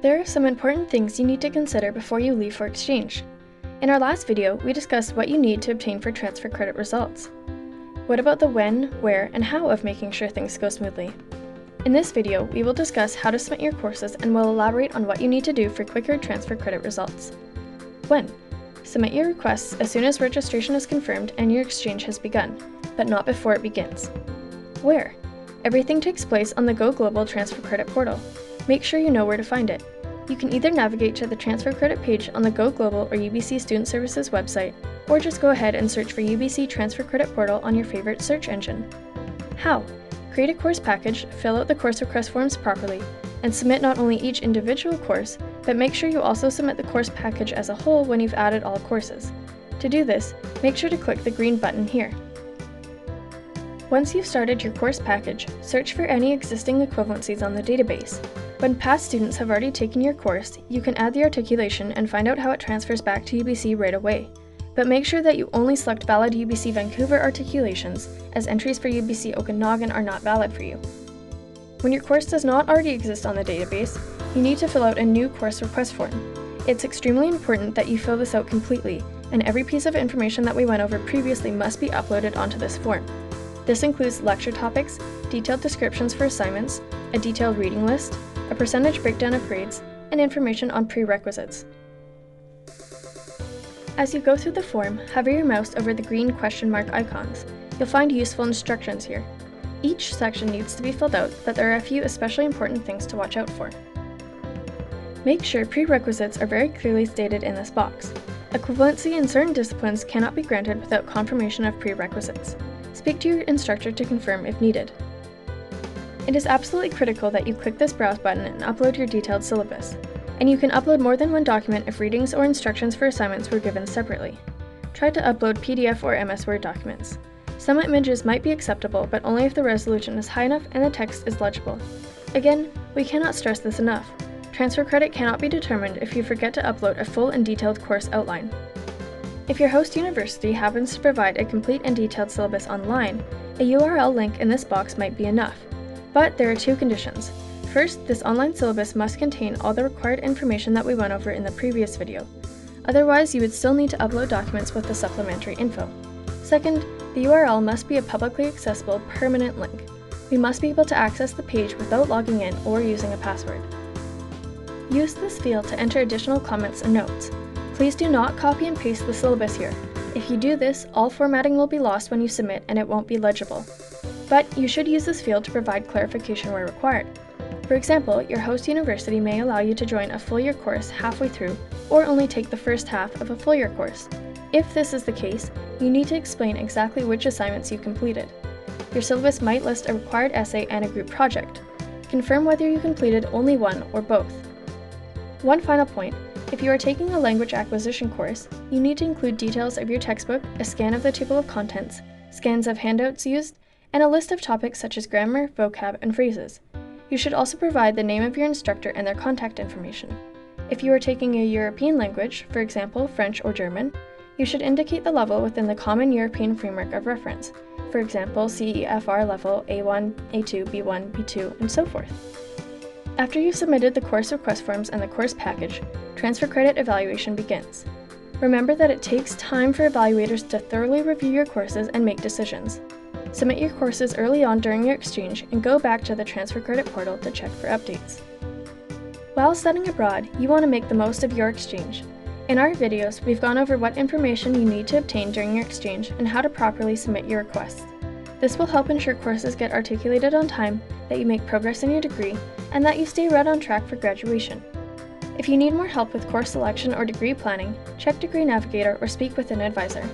There are some important things you need to consider before you leave for exchange. In our last video, we discussed what you need to obtain for transfer credit results. What about the when, where, and how of making sure things go smoothly? In this video, we will discuss how to submit your courses and will elaborate on what you need to do for quicker transfer credit results. When? Submit your requests as soon as registration is confirmed and your exchange has begun, but not before it begins. Where? Everything takes place on the Go Global Transfer Credit portal. Make sure you know where to find it. You can either navigate to the transfer credit page on the Go Global or UBC Student Services website, or just go ahead and search for UBC Transfer Credit Portal on your favorite search engine. How? Create a course package, fill out the course request forms properly, and submit not only each individual course, but make sure you also submit the course package as a whole when you've added all courses. To do this, make sure to click the green button here. Once you've started your course package, search for any existing equivalencies on the database. When past students have already taken your course, you can add the articulation and find out how it transfers back to UBC right away. But make sure that you only select valid UBC Vancouver articulations, as entries for UBC Okanagan are not valid for you. When your course does not already exist on the database, you need to fill out a new course request form. It's extremely important that you fill this out completely, and every piece of information that we went over previously must be uploaded onto this form. This includes lecture topics, detailed descriptions for assignments, a detailed reading list, a percentage breakdown of grades, and information on prerequisites. As you go through the form, hover your mouse over the green question mark icons. You'll find useful instructions here. Each section needs to be filled out, but there are a few especially important things to watch out for. Make sure prerequisites are very clearly stated in this box. Equivalency in certain disciplines cannot be granted without confirmation of prerequisites. Speak to your instructor to confirm if needed. It is absolutely critical that you click this browse button and upload your detailed syllabus. And you can upload more than one document if readings or instructions for assignments were given separately. Try to upload PDF or MS Word documents. Some images might be acceptable, but only if the resolution is high enough and the text is legible. Again, we cannot stress this enough. Transfer credit cannot be determined if you forget to upload a full and detailed course outline. If your host university happens to provide a complete and detailed syllabus online, a URL link in this box might be enough. But there are two conditions. First, this online syllabus must contain all the required information that we went over in the previous video. Otherwise, you would still need to upload documents with the supplementary info. Second, the URL must be a publicly accessible permanent link. We must be able to access the page without logging in or using a password. Use this field to enter additional comments and notes. Please do not copy and paste the syllabus here. If you do this, all formatting will be lost when you submit and it won't be legible. But you should use this field to provide clarification where required. For example, your host university may allow you to join a full year course halfway through, or only take the first half of a full year course. If this is the case, you need to explain exactly which assignments you completed. Your syllabus might list a required essay and a group project. Confirm whether you completed only one or both. One final point, if you are taking a language acquisition course, you need to include details of your textbook, a scan of the table of contents, scans of handouts used, and a list of topics such as grammar, vocab, and phrases. You should also provide the name of your instructor and their contact information. If you are taking a European language, for example French or German, you should indicate the level within the Common European Framework of Reference, for example CEFR level A1, A2, B1, B2, and so forth. After you've submitted the course request forms and the course package, transfer credit evaluation begins. Remember that it takes time for evaluators to thoroughly review your courses and make decisions. Submit your courses early on during your exchange and go back to the transfer credit portal to check for updates. While studying abroad, you want to make the most of your exchange. In our videos, we've gone over what information you need to obtain during your exchange and how to properly submit your requests. This will help ensure courses get articulated on time, that you make progress in your degree, and that you stay right on track for graduation. If you need more help with course selection or degree planning, check Degree Navigator or speak with an advisor.